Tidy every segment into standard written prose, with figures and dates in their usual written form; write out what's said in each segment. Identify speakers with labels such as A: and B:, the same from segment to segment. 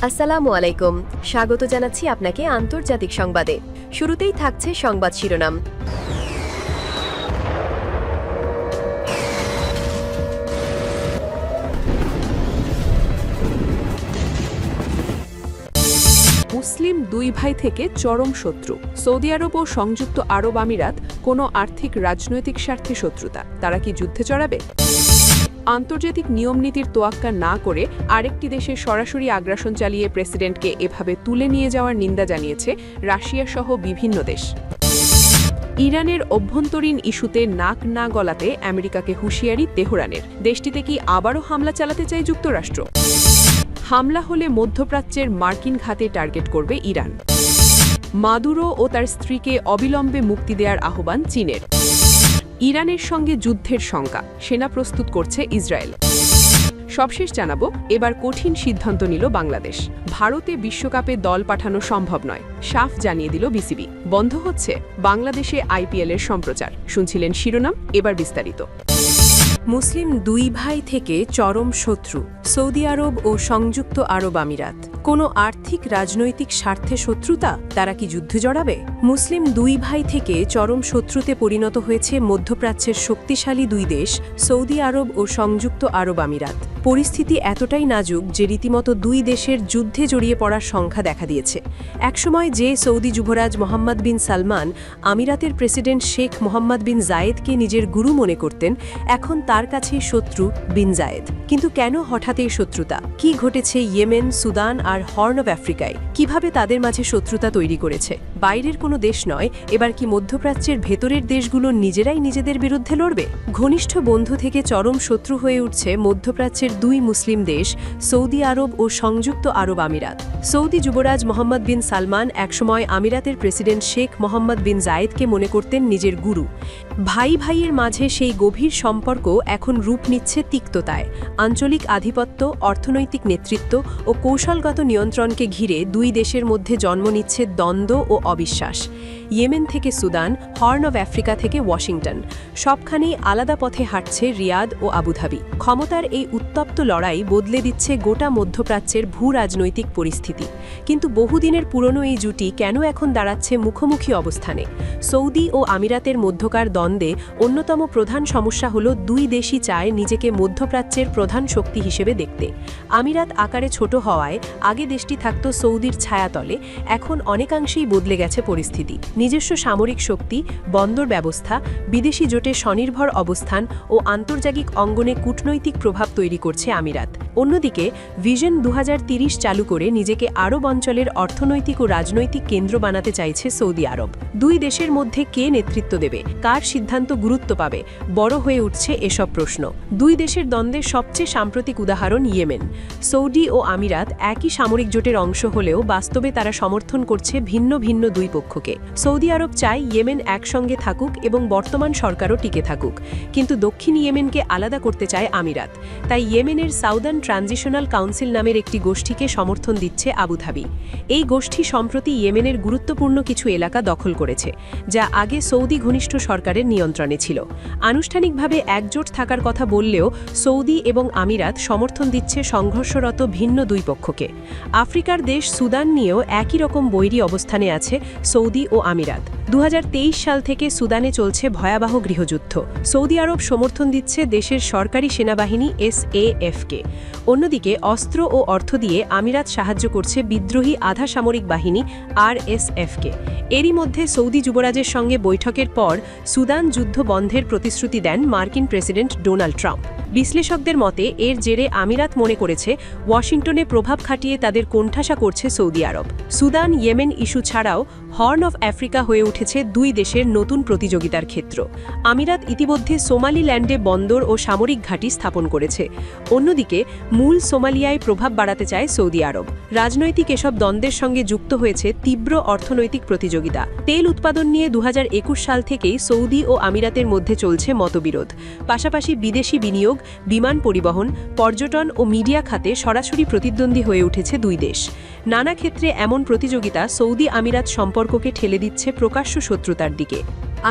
A: আসসালামু আলাইকুম। স্বাগত জানাচ্ছি আপনাকে আন্তর্জাতিক সংবাদে। শুরুতেই থাকছে সংবাদ শিরোনাম।
B: মুসলিম দুই ভাই থেকে চরম শত্রু। সৌদি আরব ও সংযুক্ত আরব আমিরাত কোনো আর্থিক রাজনৈতিক স্বার্থে শত্রুতা, তারা কি যুদ্ধে জড়াবে? আন্তর্জাতিক নিয়মনীতির তোয়াক্কা না করে আরেকটি দেশে সরাসরি আগ্রাসন চালিয়ে প্রেসিডেন্টকে এভাবে তুলে নিয়ে যাওয়ার নিন্দা জানিয়েছে রাশিয়া সহ বিভিন্ন দেশ। ইরানের অভ্যন্তরীণ ইস্যুতে নাক না গলাতে আমেরিকাকে হুঁশিয়ারি তেহরানের। দেশটিতে কি আবারও হামলা চালাতে চায় যুক্তরাষ্ট্র? হামলা হলে মধ্যপ্রাচ্যের মার্কিন খাতে টার্গেট করবে ইরান। মাদুরো ও তার স্ত্রীকে অবিলম্বে মুক্তি দেওয়ার আহ্বান চীনের। ইরানের সঙ্গে যুদ্ধের শঙ্কা, সেনা প্রস্তুত করছে ইসরায়েল। সবশেষ জানাবো, এবার কঠিন সিদ্ধান্ত নিল বাংলাদেশ। ভারতে বিশ্বকাপে দল পাঠানো সম্ভব নয়, সাফ জানিয়ে দিল বিসিবি। বন্ধ হচ্ছে বাংলাদেশে আইপিএলের সম্প্রচার। শুনছিলেন শিরোনাম, এবার বিস্তারিত। মুসলিম দুই ভাই থেকে চরম শত্রু সৌদি আরব ও সংযুক্ত আরব আমিরাত। কোনো আর্থিক রাজনৈতিক স্বার্থে শত্রুতা, তারা কি যুদ্ধে জড়াবে? মুসলিম দুই ভাই থেকে চরম শত্রুতে পরিণত হয়েছে মধ্যপ্রাচ্যের শক্তিশালী দুই দেশ সৌদি আরব ও সংযুক্ত আরব আমিরাত। পরিস্থিতি এতটাই নাজুক যে রীতিমতো দুই দেশের যুদ্ধে জড়িয়ে পড়ার সংখ্যা দেখা দিয়েছে। একসময় যে সৌদি যুবরাজ মোহাম্মদ বিন সালমান আমিরাতের প্রেসিডেন্ট শেখ মোহাম্মদ বিন জায়েদকে নিজের গুরু মনে করতেন, এখন তার কাছেই শত্রু বিন জায়েদ। কিন্তু কেন হঠাৎ এই শত্রুতা? কি ঘটেছে ইয়েমেন, সুদান আর হর্ন অব আফ্রিকায়? কিভাবে তাদের মাঝে শত্রুতা তৈরি করেছে? বাইরের কোনো দেশ নয়, এবার কি মধ্যপ্রাচ্যের ভেতরের দেশগুলো নিজেরাই নিজেদের বিরুদ্ধে লড়বে? ঘনিষ্ঠ বন্ধু থেকে চরম শত্রু হয়ে উঠছে মধ্যপ্রাচ্যের দুই মুসলিম দেশ সৌদি আরব ও সংযুক্ত আরব আমিরাত। সৌদি যুবরাজ মোহাম্মদ বিন সালমান একসময় আমিরাতের প্রেসিডেন্ট শেখ মোহাম্মদ বিন জায়েদকে মনে করতেন নিজের গুরু। ভাই ভাইয়ের মাঝে সেই গভীর সম্পর্ক এখন রূপ নিচ্ছে তিক্ততায়। আঞ্চলিক আধিপত্য, অর্থনৈতিক নেতৃত্ব ও কৌশলগত নিয়ন্ত্রণকে ঘিরে দুই দেশের মধ্যে জন্ম নিচ্ছে দ্বন্দ্ব ও অবিশ্বাস। ইয়েমেন থেকে সুদান, হর্ন অব আফ্রিকা থেকে ওয়াশিংটন, সবখানেই আলাদা পথে হাঁটছে রিয়াদ ও আবুধাবি। ক্ষমতার এই উত্তপ্ত লড়াই বদলে দিচ্ছে গোটা মধ্যপ্রাচ্যের ভূ রাজনৈতিক পরিস্থিতি। কিন্তু বহুদিনের পুরনো এই জুটি কেন এখন দাঁড়াচ্ছে মুখোমুখি অবস্থানে? সৌদি ও আমিরাতের মধ্যকার দ্বন্দ্বে অন্যতম প্রধান সমস্যা হল দুই দেশই চায় নিজেকে মধ্যপ্রাচ্যের প্রধান শক্তি হিসেবে দেখতে। আমিরাত আকারে ছোট হওয়ায় আগে দেশটি থাকত সৌদির ছায়াতলে, এখন অনেকাংশেই বদলে গেছে পরিস্থিতি। নিজস্ব সামরিক শক্তি, বন্দর ব্যবস্থা, বিদেশি জোটে স্বনির্ভর অবস্থান ও আন্তর্জাতিক অঙ্গনে কূটনৈতিক প্রভাব তৈরি করছে আমিরাত। অন্যদিকে ভিশন 2030 চালু করে নিজেকে আরব অঞ্চলের অর্থনৈতিক ও রাজনৈতিক কেন্দ্র বানাতে চাইছে সৌদি আরব। দুই দেশের মধ্যে কে নেতৃত্ব দেবে, কার সিদ্ধান্ত গুরুত্ব পাবে, বড় হয়ে উঠছে এসব প্রশ্ন। দুই দেশের দ্বন্দ্বের সবচেয়ে সাম্প্রতিক উদাহরণ ইয়েমেন। সৌদি ও আমিরাত একই সামরিক জোটের অংশ হলেও বাস্তবে তারা সমর্থন করছে ভিন্ন ভিন্ন দুই পক্ষকে। সৌদি আরব চায় ইয়েমেন একসঙ্গে থাকুক এবং বর্তমান সরকারও টিকে থাকুক, কিন্তু দক্ষিণ ইয়েমেনকে আলাদা করতে চায় আমিরাত। তাই ইয়েমেনের সাউদার্ন ট্রানজিশনাল কাউন্সিল নামের একটি গোষ্ঠীকে সমর্থন দিচ্ছে আবুধাবি। এই গোষ্ঠী সম্প্রতি ইয়েমেনের গুরুত্বপূর্ণ কিছু এলাকা দখল করেছে, যা আগে সৌদি ঘনিষ্ঠ সরকারের নিয়ন্ত্রণে ছিল। আনুষ্ঠানিকভাবে একজোট থাকার কথা বললেও সৌদি এবং আমিরাত সমর্থন দিচ্ছে সংঘর্ষরত ভিন্ন দুই পক্ষকে। আফ্রিকার দেশ সুদান নিয়েও একই রকম বৈরী অবস্থানে আছে সৌদি ও আমিরাত। 2023 সাল থেকে সুদানে চলছে ভয়াবহ গৃহযুদ্ধ। সৌদি আরব সমর্থন দিচ্ছে দেশের সরকারি সেনাবাহিনী SAF-কে। অন্যদিকে অস্ত্র ও অর্থ দিয়ে আমিরাত সাহায্য করছে বিদ্রোহী আধা সামরিক বাহিনী RSF-কে। এরই মধ্যে সৌদি যুবরাজের সঙ্গে বৈঠকের পর সুদান যুদ্ধ বন্ধের প্রতিশ্রুতি দেন মার্কিন প্রেসিডেন্ট ডোনাল্ড ট্রাম্প। বিশ্লেষকদের মতে এর জেরে আমিরাত মনে করেছে ওয়াশিংটনে প্রভাব খাটিয়ে তাদের কোণঠাসা করছে সৌদি আরব। সুদান, ইয়েমেন ইস্যু ছাড়াও হর্ন অফ আফ্রিকা হয়ে উঠেছে দুই দেশের নতুন প্রতিযোগিতার ক্ষেত্র। আমিরাত ইতিমধ্যে সোমালিল্যান্ডে বন্দর ও সামরিক ঘাঁটি স্থাপন করেছে। অন্যদিকে মূল সোমালিয়ায় প্রভাব বাড়াতে চায় সৌদি আরব। রাজনৈতিক এসব দ্বন্দ্বের সঙ্গে যুক্ত হয়েছে তীব্র অর্থনৈতিক প্রতিযোগিতা। তেল উৎপাদন নিয়ে 2021 সাল থেকেই সৌদি ও আমিরাতের মধ্যে চলছে মতবিরোধ। পাশাপাশি বিদেশি বিনিয়োগ, বিমান পরিবহন, পর্যটন ও মিডিয়া খাতে সরাসরি প্রতিদ্বন্দ্বী হয়ে উঠেছে দুই দেশ। নানা ক্ষেত্রে এমন প্রতিযোগিতা সৌদি আমিরাত সম্পর্ককে ঠেলে দিচ্ছে প্রকাশ্য শত্রুতার দিকে।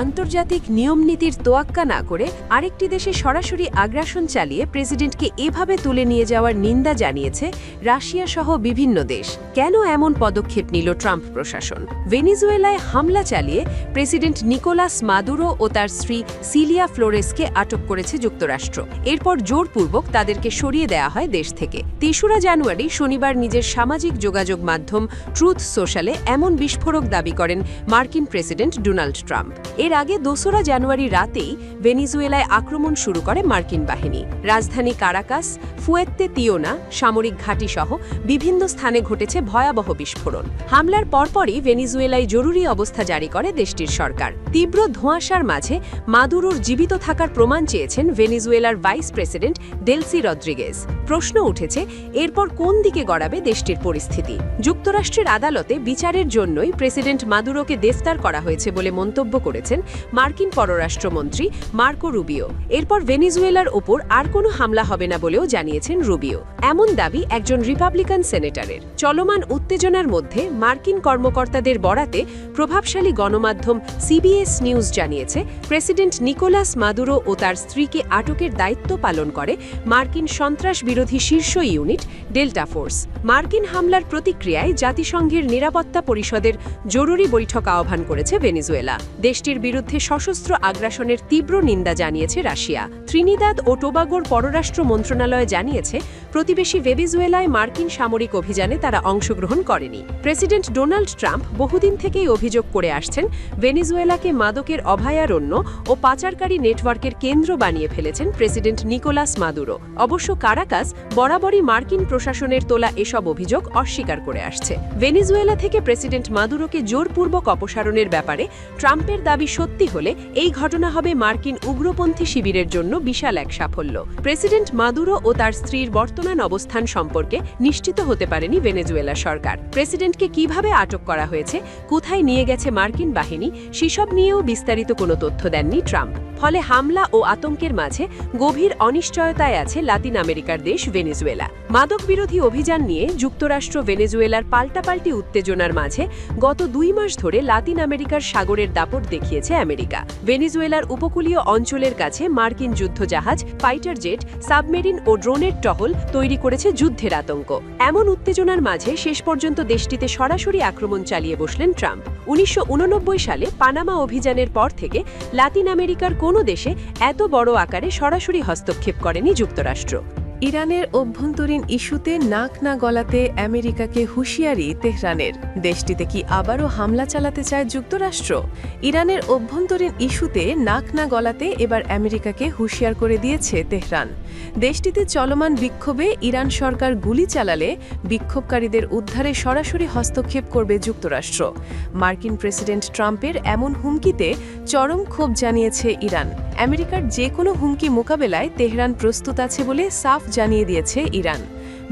B: আন্তর্জাতিক নিয়মনীতির তোয়াক্কা না করে আরেকটি দেশে সরাসরি আগ্রাসন চালিয়ে প্রেসিডেন্টকে এভাবে তুলে নিয়ে যাওয়ার নিন্দা জানিয়েছে রাশিয়া সহ বিভিন্ন দেশ। কেন এমন পদক্ষেপ নিল ট্রাম্প প্রশাসন? ভেনেজুয়েলায় হামলা চালিয়ে প্রেসিডেন্ট নিকোলাস মাদুরো ও তার স্ত্রী সিলিয়া ফ্লোরেসকে আটক করেছে যুক্তরাষ্ট্র। এরপর জোরপূর্বক তাদেরকে সরিয়ে দেওয়া হয় দেশ থেকে। ৩রা জানুয়ারি শনিবার নিজের সামাজিক যোগাযোগ মাধ্যম ট্রুথ সোশ্যালে এমন বিস্ফোরক দাবি করেন মার্কিন প্রেসিডেন্ট ডোনাল্ড ট্রাম্প। এর আগে ২রা জানুয়ারি রাতেই ভেনেজুয়েলায় আক্রমণ শুরু করে মার্কিন বাহিনী। রাজধানী কারাকাস, ফুয়ের্তে তিওনা সামরিক ঘাঁটি সহ বিভিন্ন স্থানে ঘটেছে ভয়াবহ বিস্ফোরণ। হামলার পরপরই ভেনেজুয়েলায় জরুরি অবস্থা জারি করে দেশটির সরকার। তীব্র ধোঁয়াশার মাঝে মাদুরোর জীবিত থাকার প্রমাণ চেয়েছেন ভেনেজুয়েলার ভাইস প্রেসিডেন্ট ডেলসি রদ্রিগেজ। প্রশ্ন উঠেছে, এরপর কোন দিকে গড়াবে দেশটির পরিস্থিতি? যুক্তরাষ্ট্রের আদালতে বিচারের জন্যই প্রেসিডেন্ট মাদুরোকে গ্রেফতার করা হয়েছে বলে মন্তব্য করেছেন মার্কিন পররাষ্ট্রমন্ত্রী মার্কো রুবিও। এরপর ভেনেজুয়েলার ওপর আর কোনো হামলা হবে না বলেও জানিয়েছেন রুবিও। এমন দাবি একজন রিপাবলিকান সেনেটরের। চলমান উত্তেজনার মধ্যে মার্কিন কর্মকর্তাদের বরাতে প্রভাবশালী গণমাধ্যম সিবিএস নিউজ জানিয়েছে, প্রেসিডেন্ট নিকোলাস মাদুরো ও তার স্ত্রীকে আটকের দায়িত্ব পালন করে মার্কিন সন্ত্রাস বিরোধী শীর্ষ ইউনিট ডেল্টা ফোর্স। মার্কিন হামলার প্রতিক্রিয়ায় জাতিসংঘের নিরাপত্তা পরিষদের জরুরি বৈঠক আহ্বান করেছে ভেনেজুয়েলা। দেশটির বিরুদ্ধে সশস্ত্র আগ্রাসনের তীব্র নিন্দা জানিয়েছে রাশিয়া। ত্রিনিদাদ ও টোবাগোর পররাষ্ট্র মন্ত্রণালয় জানিয়েছে, প্রতিবেশী ভেনেজুয়েলায় মার্কিন সামরিক অভিযানে তারা অংশগ্রহণ করেনি। প্রেসিডেন্ট ডোনাল্ড ট্রাম্প বহুদিন থেকেই অভিযোগ করে আসছেন, ভেনেজুয়েলাকে মাদকের অভয়ারণ্য ও পাচারকারী নেটওয়ার্কের কেন্দ্র বানিয়ে ফেলেছেন প্রেসিডেন্ট নিকোলাস মাদুরো। অবশ্য কারাকাস বরাবরই মার্কিন প্রশাসনের তোলা এসব অভিযোগ অস্বীকার করে আসছে। ভেনেজুয়েলা থেকে প্রেসিডেন্ট মাদুরোকে জোরপূর্বক অপসারণের ব্যাপারে ট্রাম্পের দাবি সত্যি হলে এই ঘটনা হবে মার্কিন উগ্রপন্থী শিবিরের জন্য বিশাল এক সাফল্য। প্রেসিডেন্ট মাদুরো ও তার স্ত্রীর বর্তমান অবস্থান সম্পর্কে নিশ্চিত হতে পারেনি ভেনেজুয়েলা সরকার। প্রেসিডেন্টকে কিভাবে আটক করা হয়েছে, কোথায় নিয়ে গেছে মার্কিন বাহিনী, সেসব নিয়েও বিস্তারিত কোনো তথ্য দেননি ট্রাম্প। ফলে হামলা ও আতঙ্কের মাঝে গভীর অনিশ্চয়তায় আছে লাতিন আমেরিকার দেশ ভেনেজুয়েলা। মাদক বিরোধী অভিযান নিয়ে যুক্তরাষ্ট্র ভেনেজুয়েলার পাল্টাপাল্টি উত্তেজনার মাঝে গত ২ মাস ধরে লাতিন আমেরিকার সাগরের দাপট দেখিয়েছে আমেরিকা। ভেনেজুয়েলার উপকূলীয় অঞ্চলের কাছে মার্কিন যুদ্ধজাহাজ, ফাইটার জেট, সাবমেরিন ও ড্রোনের টহল তৈরি করেছে যুদ্ধের আতঙ্ক। এমন উত্তেজনার মাঝে শেষ পর্যন্ত দেশটিতে সরাসরি আক্রমণ চালিয়ে বসলেন ট্রাম্প। ১৯৮৯ সালে পানামা অভিযানের পর থেকে লাতিন আমেরিকার কোনো দেশে এত বড় আকারে সরাসরি হস্তক্ষেপ করেনি যুক্তরাষ্ট্র।
C: ইরানের অভ্যন্তরীণ ইস্যুতে নাক না গলাতে আমেরিকাকে হুঁশিয়ারি তেহরানের। দেশটিতে কি আবারও হামলা চালাতে চায় যুক্তরাষ্ট্র? ইরানের অভ্যন্তরীণ ইস্যুতে নাক না গলাতে এবার আমেরিকাকে হুঁশিয়ার করে দিয়েছে তেহরান। দেশটিতে চলমান বিক্ষোভে ইরান সরকার গুলি চালালে বিক্ষোভকারীদের উদ্ধারে সরাসরি হস্তক্ষেপ করবে যুক্তরাষ্ট্র। মার্কিন প্রেসিডেন্ট ট্রাম্পের এমন হুমকিতে চরম ক্ষোভ জানিয়েছে ইরান। আমেরিকার যে কোনো হুমকি মোকাবেলায় তেহরান প্রস্তুত আছে বলে সাফ জানিয়ে দিয়েছে ইরান।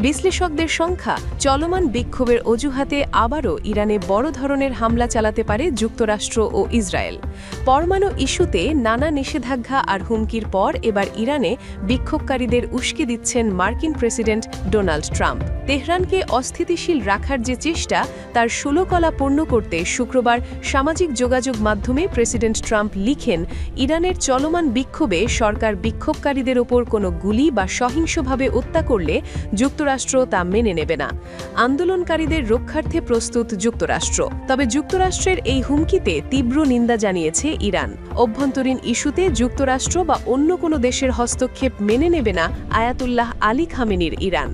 C: বিশ্লেষকদের সংখ্যা, চলমান বিক্ষোভের অজুহাতে আবারও ইরানে বড় ধরনের হামলা চালাতে পারে যুক্তরাষ্ট্র ও ইসরায়েল। পরমাণু ইস্যুতে নানা নিষেধাজ্ঞা আর হুমকির পর এবার ইরানে বিক্ষোভকারীদের উস্কে দিচ্ছেন মার্কিন প্রেসিডেন্ট ডোনাল্ড ট্রাম্প। তেহরানকে অস্থিতিশীল রাখার যে চেষ্টা, তার ষোলকলা পূর্ণ করতে শুক্রবার সামাজিক যোগাযোগ মাধ্যমে প্রেসিডেন্ট ট্রাম্প লিখেন, ইরানের চলমান বিক্ষোভে সরকার বিক্ষোভকারীদের ওপর কোনো গুলি বা সহিংসভাবে হত্যা করলে যুক্তরাষ্ট্র তা মেনে নেবে না। আন্দোলনকারীদের রক্ষার্থে প্রস্তুত যুক্তরাষ্ট্র। তবে যুক্তরাষ্ট্রের এই হুমকিতে তীব্র নিন্দা জানিয়েছে ইরান। অভ্যন্তরীণ ইস্যুতে যুক্তরাষ্ট্র বা অন্য কোনো দেশের হস্তক্ষেপ মেনে নেবে না আয়াতুল্লাহ আলী খামেনির ইরান।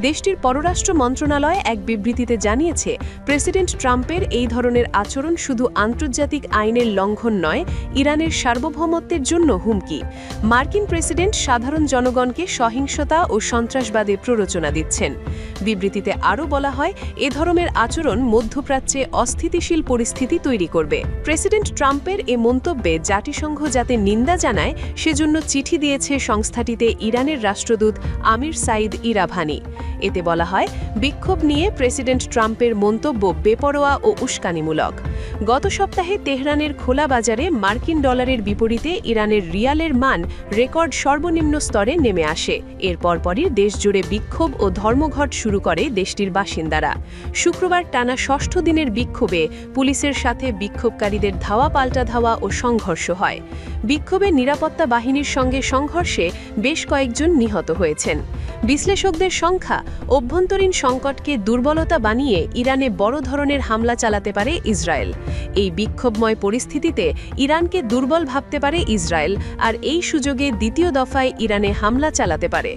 C: দেশটির পররাষ্ট্র মন্ত্রণালয় এক বিবৃতিতে জানিয়েছে, প্রেসিডেন্ট ট্রাম্পের এই ধরনের আচরণ শুধু আন্তর্জাতিক আইনের লঙ্ঘন নয়, ইরানের সার্বভৌমত্বের জন্য হুমকি। মার্কিন প্রেসিডেন্ট সাধারণ জনগণকে সহিংসতা ও সন্ত্রাসবাদে প্ররোচনা দিচ্ছেন। বিবৃতিতে আরও বলা হয়, এ ধরনের আচরণ মধ্যপ্রাচ্যে অস্থিতিশীল পরিস্থিতি তৈরি করবে। প্রেসিডেন্ট ট্রাম্পের এ মন্তব্যে জাতিসংঘ যাতে নিন্দা জানায়, সেজন্য চিঠি দিয়েছে সংস্থাটিতে ইরানের রাষ্ট্রদূত আমির সাইদ ইরাভানি। এতে বলা হয়, বিক্ষোভ নিয়ে প্রেসিডেন্ট ট্রাম্পের মন্তব্য বেপরোয়া ও উস্কানিমূলক। গত সপ্তাহে তেহরানের খোলা বাজারে মার্কিন ডলারের বিপরীতে ইরানের রিয়ালের মান রেকর্ড সর্বনিম্ন স্তরে নেমে আসে। এর পরপরই দেশজুড়ে বিক্ষোভ ও ধর্মঘট শুরু করে দেশটির বাসিন্দারা। শুক্রবার টানা ষষ্ঠ দিনের বিক্ষোভে পুলিশের সাথে বিক্ষোভকারীদের ধাওয়া পাল্টা ধাওয়া ও সংঘর্ষ হয়। বিক্ষোভে নিরাপত্তা বাহিনীর সঙ্গে সংঘর্ষে বেশ কয়েকজন নিহত হয়েছেন। বিশ্লেষকদের সংখ্যা অভ্যন্তরীণ সংকটকে দুর্বলতা বানিয়ে ইরানে বড় ধরনের হামলা চালাতে পারে ইসরায়েল। এই বিক্ষোভময় পরিস্থিতিতে ইরানকে দুর্বল ভাবতে পারে ইসরায়েল, আর এই সুযোগে দ্বিতীয় দফায় ইরানে হামলা চালাতে পারে।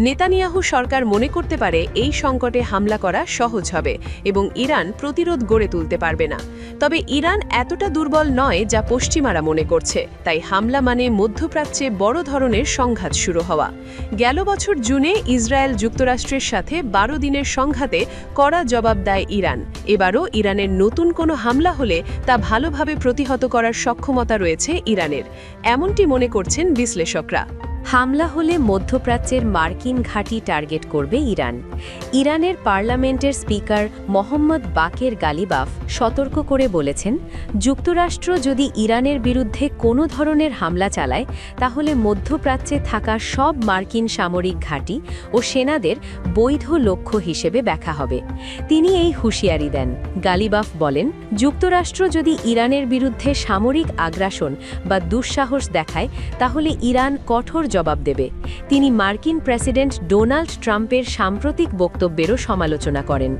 C: নেতানিয়াহু সরকার মনে করতে পারে এই সংকটে হামলা করা সহজ হবে এবং ইরান প্রতিরোধ গড়ে তুলতে পারবে না। তবে ইরান এতটা দুর্বল নয় যা পশ্চিমারা মনে করছে, তাই হামলা মানে মধ্যপ্রাচ্যে বড় ধরনের সংঘাত শুরু হওয়া। গেল বছর জুনে ইসরায়েল যুক্তরাষ্ট্রের সাথে 12 দিনের সংঘাতে কড়া জবাব দেয় ইরান। এবারও ইরানের নতুন কোনো হামলা হলে তা ভালোভাবে প্রতিহত করার সক্ষমতা রয়েছে ইরানের, এমনটি মনে করছেন বিশ্লেষকরা।
A: হামলা হলে মধ্যপ্রাচ্যের মার্কিন ঘাঁটি টার্গেট করবে ইরান। ইরানের পার্লামেন্টের স্পিকার মোহাম্মদ বাকের গালিবাফ সতর্ক করে বলেছেন, যুক্তরাষ্ট্র যদি ইরানের বিরুদ্ধে কোনো ধরনের হামলা চালায় তাহলে মধ্যপ্রাচ্যে থাকা সব মার্কিন সামরিক ঘাঁটি ও সেনাদের বৈধ লক্ষ্য হিসেবে ব্যাখ্যা হবে। তিনি এই হুঁশিয়ারি দেন। গালিবাফ বলেন, যুক্তরাষ্ট্র যদি ইরানের বিরুদ্ধে সামরিক আগ্রাসন বা দুঃসাহস দেখায় তাহলে ইরান কঠোর জবাব দেবে। তিনি মার্কিন প্রেসিডেন্ট ডোনাল্ড ট্রাম্পের সাম্প্রতিক বক্তব্যেরও সমালোচনা করেন।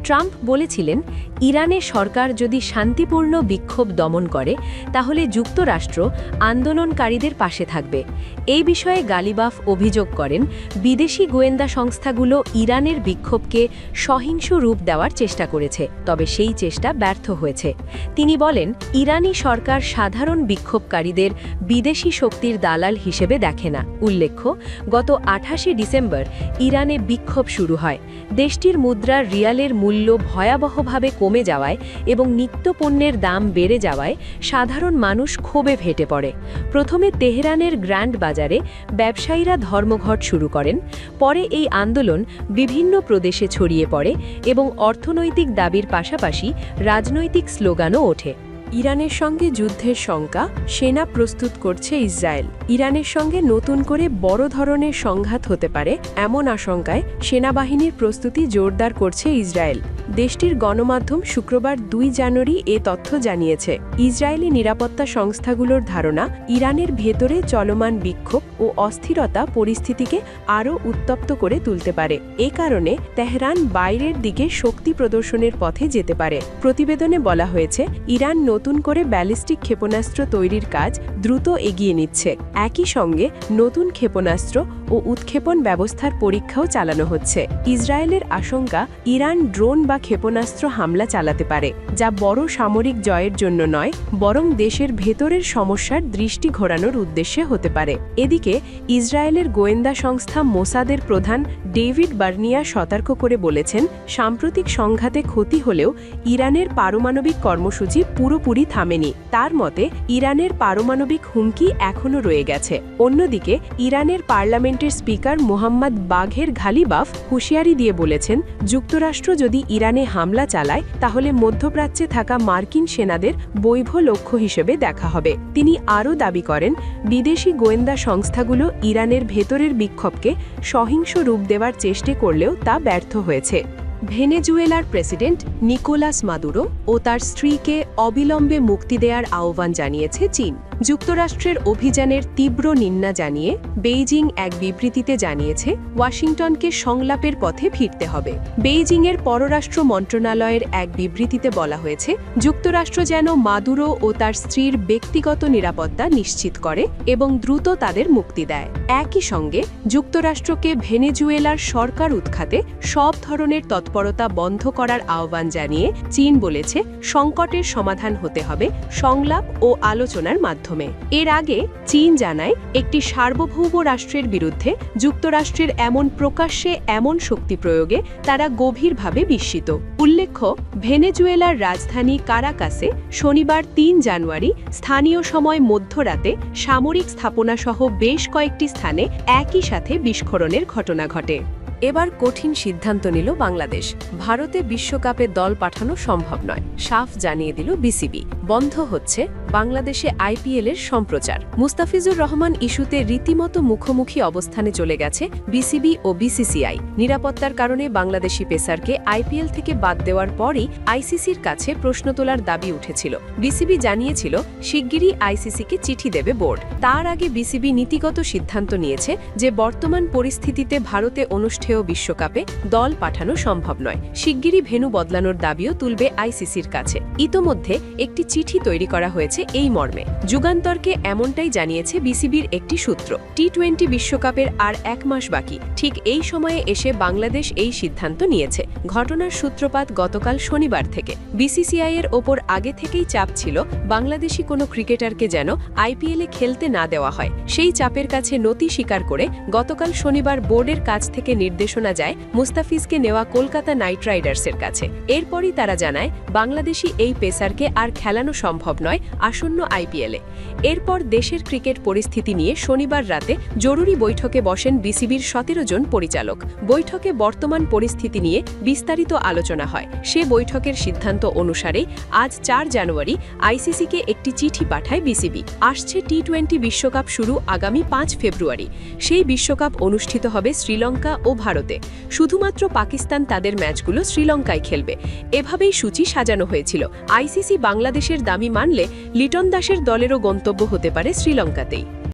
A: ট্রাম্প বলেছিলেন, ইরানে সরকার যদি শান্তিপূর্ণ বিক্ষোভ দমন করে তাহলে যুক্তরাষ্ট্র আন্দোলনকারীদের পাশে থাকবে। এই বিষয়ে গালিবাফ অভিযোগ করেন, বিদেশি গোয়েন্দা সংস্থাগুলো ইরানের বিক্ষোভকে সহিংস রূপ দেওয়ার চেষ্টা করেছে, তবে সেই চেষ্টা ব্যর্থ হয়েছে। তিনি বলেন, ইরানি সরকার সাধারণ বিক্ষোভকারীদের বিদেশি শক্তির দালাল হিসেবে দেখে না। উল্লেখ্য, গত 28 ডিসেম্বর ইরানে বিক্ষোভ শুরু হয়। দেশটির মুদ্রা রিয়ালের মূল্য ভয়াবহভাবে কমে যাওয়ায় এবং নিত্যপণ্যের দাম বেড়ে যাওয়ায় সাধারণ মানুষ ক্ষোভে ফেটে পড়ে। প্রথমে তেহরানের গ্র্যান্ড বাজারে ব্যবসায়ীরা ধর্মঘট শুরু করেন। পরে এই আন্দোলন বিভিন্ন প্রদেশে ছড়িয়ে পড়ে এবং অর্থনৈতিক দাবির পাশাপাশি রাজনৈতিক স্লোগানও ওঠে।
B: ইরানের সঙ্গে যুদ্ধের শঙ্কা, সেনা প্রস্তুত করছে ইসরায়েল। ইরানের সঙ্গে নতুন করে বড় ধরনের সংঘাত হতে পারে এমন আশঙ্কায় সেনাবাহিনীর প্রস্তুতি জোরদার করছে ইসরায়েল। দেশটির গণমাধ্যম শুক্রবার 2 জানুয়ারি এ তথ্য জানিয়েছে। ইসরায়েলি নিরাপত্তা সংস্থাগুলোর ধারণা, ইরানের ভেতরে চলমান বিক্ষোভ ও অস্থিরতা পরিস্থিতিকে আরও উত্তপ্ত করে তুলতে পারে। এ কারণে তেহরান বাইরের দিকে শক্তি প্রদর্শনের পথে যেতে পারে। প্রতিবেদনে বলা হয়েছে, ইরান নতুন করে ব্যালিস্টিক ক্ষেপণাস্ত্র তৈরির কাজ দ্রুত এগিয়ে নিচ্ছে। একই সঙ্গে নতুন ক্ষেপণাস্ত্র ও উৎক্ষেপণ ব্যবস্থার পরীক্ষাও চালানো হচ্ছে। ইসরায়েলের আশঙ্কা, ইরান ড্রোন বা ক্ষেপণাস্ত্র হামলা চালাতে পারে, যা বড় সামরিক জয়ের জন্য নয় বরং দেশের ভেতরের সমস্যার দৃষ্টি ঘোরানোর উদ্দেশ্যে হতে পারে। এদিকে ইসরায়েলের গোয়েন্দা সংস্থা মোসাদের প্রধান ডেভিড বার্নিয়া সতর্ক করে বলেছেন, সাম্প্রতিক সংঘাতে ক্ষতি হলেও ইরানের পারমাণবিক কর্মসূচি পুরোপুরি থামেনি। তার মতে, ইরানের পারমাণবিক হুমকি এখনও রয়ে গেছে। অন্যদিকে ইরানের পার্লামেন্টের স্পিকার মোহাম্মদ বাঘের গালিবাফ হুঁশিয়ারি দিয়ে বলেছেন, যুক্তরাষ্ট্র যদি ইরানে হামলা চালায় তাহলে মধ্যপ্রাচ্যে থাকা মার্কিন সেনাদের বৈধ লক্ষ্য হিসেবে দেখা হবে। তিনি আরও দাবি করেন, বিদেশি গোয়েন্দা সংস্থাগুলো ইরানের ভেতরের বিক্ষোভকে সহিংস রূপ দেওয়ার চেষ্টা করলেও তা ব্যর্থ হয়েছে। ভেনেজুয়েলার প্রেসিডেন্ট নিকোলাস মাদুরো ও তার স্ত্রীকে অবিলম্বে মুক্তি দেওয়ার আহ্বান জানিয়েছে চীন। যুক্তরাষ্ট্রের অভিযানের তীব্র নিন্দা জানিয়ে বেইজিং এক বিবৃতিতে জানিয়েছে, ওয়াশিংটনকে সংলাপের পথে ফিরতে হবে। বেইজিংয়ের পররাষ্ট্র মন্ত্রণালয়ের এক বিবৃতিতে বলা হয়েছে, যুক্তরাষ্ট্র যেন মাদুরো ও তার স্ত্রীর ব্যক্তিগত নিরাপত্তা নিশ্চিত করে এবং দ্রুত তাদের মুক্তি দেয়। একই সঙ্গে যুক্তরাষ্ট্রকে ভেনেজুয়েলার সরকার উৎখাতে সব ধরনের তৎপরতা বন্ধ করার আহ্বান জানিয়ে চীন বলেছে, সংকটের সমাধান হতে হবে সংলাপ ও আলোচনার মাধ্যমে। এর আগে চীন জানায়, একটি সার্বভৌম রাষ্ট্রের বিরুদ্ধে যুক্তরাষ্ট্রের এমন প্রকাশ্যে এমন শক্তি প্রয়োগে তারা গভীরভাবে বিস্মিত। উল্লেখ্য, ভেনেজুয়েলার রাজধানী কারাকাসে শনিবার 3 জানুয়ারি স্থানীয় সময় মধ্যরাতে সামরিক স্থাপনাসহ বেশ কয়েকটি স্থানে একই সাথে বিস্ফোরণের ঘটনা ঘটে।
C: এবার কঠিন সিদ্ধান্ত নিল বাংলাদেশ। ভারতে বিশ্বকাপে দল পাঠানো সম্ভব নয়, সাফ জানিয়ে দিল বিসিবি। বন্ধ হচ্ছে বাংলাদেশে আইপিএলের সম্প্রচার। মুস্তাফিজুর রহমান ইস্যুতে রীতিমতো মুখোমুখি অবস্থানে চলে গেছে বিসিবি ও বিসিসিআই। নিরাপত্তার কারণে বাংলাদেশি পেসারকে আইপিএল থেকে বাদ দেওয়ার পরই আইসিসির কাছে প্রশ্ন তোলার দাবি উঠেছিল। বিসিবি জানিয়েছিল শিগগিরই আইসিসিকে চিঠি দেবে বোর্ড। তার আগে বিসিবি নীতিগত সিদ্ধান্ত নিয়েছে যে বর্তমান পরিস্থিতিতে ভারতে অনুষ্ঠেয় বিশ্বকাপে দল পাঠানো সম্ভব নয়। শিগগিরই ভেন্যু বদলানোর দাবিও তুলবে আইসিসির কাছে। ইতোমধ্যে একটি চিঠি তৈরি করা হয়েছে এই মর্মে। যুগান্তরকে এমনটাই জানিয়েছে বিসিবির একটি সূত্র। টি-20 বিশ্বকাপের আর 1 মাস বাকি। ঠিক এই সময়ে এসে বাংলাদেশ এই সিদ্ধান্ত নিয়েছে। ঘটনার সূত্রপাত গতকাল শনিবার থেকে। বিসিসিআই এর ওপর আগে থেকেই চাপ ছিল বাংলাদেশি কোনো ক্রিকেটারকে যেন আইপিএলে খেলতে না দেওয়া হয়। সেই চাপের কাছে নতি স্বীকার করে গতকাল শনিবার বোর্ডের কাছ থেকে নির্দেশনা যায় মুস্তাফিজকে নেওয়া কলকাতা নাইট রাইডার্সের কাছে। এরপরই তারা জানায় বাংলাদেশি এই পেসারকে আর খেলানো সম্ভব নয় আসন্ন আইপিএলে। এরপর দেশের ক্রিকেট পরিস্থিতি নিয়ে শনিবার রাতে জরুরি বৈঠকে বসেন বিসিবির 17 জন পরিচালক। বৈঠকে বর্তমান পরিস্থিতি নিয়ে বিস্তারিত আলোচনা হয়। সে বৈঠকের সিদ্ধান্ত অনুসারে আজ 4 জানুয়ারি আইসিসিকে একটি চিঠি পাঠায় বিসিবি। আসছে টি-20 বিশ্বকাপ শুরু আগামী 5 ফেব্রুয়ারি। সেই বিশ্বকাপ অনুষ্ঠিত হবে শ্রীলঙ্কা ও ভারতে। শুধুমাত্র পাকিস্তান তাদের ম্যাচগুলো শ্রীলঙ্কায় খেলবে। এভাবেই সূচি সাজানো হয়েছিল। আইসিসি বাংলাদেশের দাবি মানলে লিটন দাসের দলেরও গন্তব্য হতে পারে শ্রীলঙ্কাতেই।